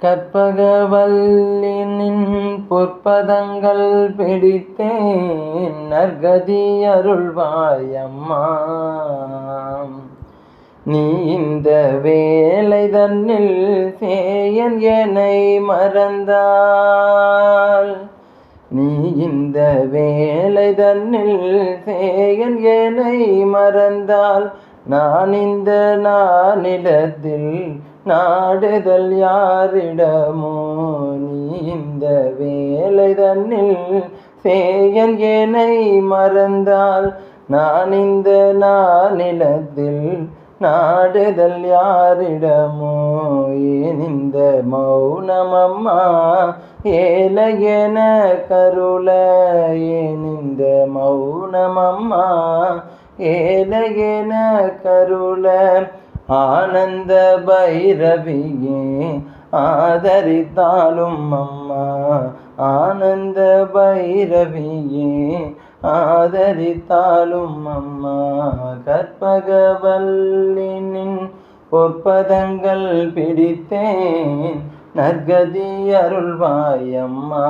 கற்பகவல்லினின் பொற்பதங்கள் பிடித்தேன் நற்கதி அருள்வாயம்மா. நீ இந்த வேலை தன்னில் சேயன் என்னை மறந்தால், நீ இந்த வேலை தன்னில் சேயன் என்னை மறந்தால், நான் இந்த நானிடத்தில் நாடுதல் யாரிடமோ. நீ இந்த வேலை தன்னில் சேயன் என்னை மறந்தால், நான் இந்த நானிலத்தில் நாடுதல் யாரிடமோ. ஏன் இந்த மௌனமம்மா ஏழையென கருள, ஏன் இந்த மௌனமம்மா ஏழையென கருள. ஆனந்த பைரவியே ஆதரித்தாலும் அம்மா, ஆனந்த பைரவியே ஆதரித்தாலும் அம்மா. கற்பகவல்லினின் பொற்பதங்கள் பிடித்தேன் நற்கதி அருள்வாயம்மா.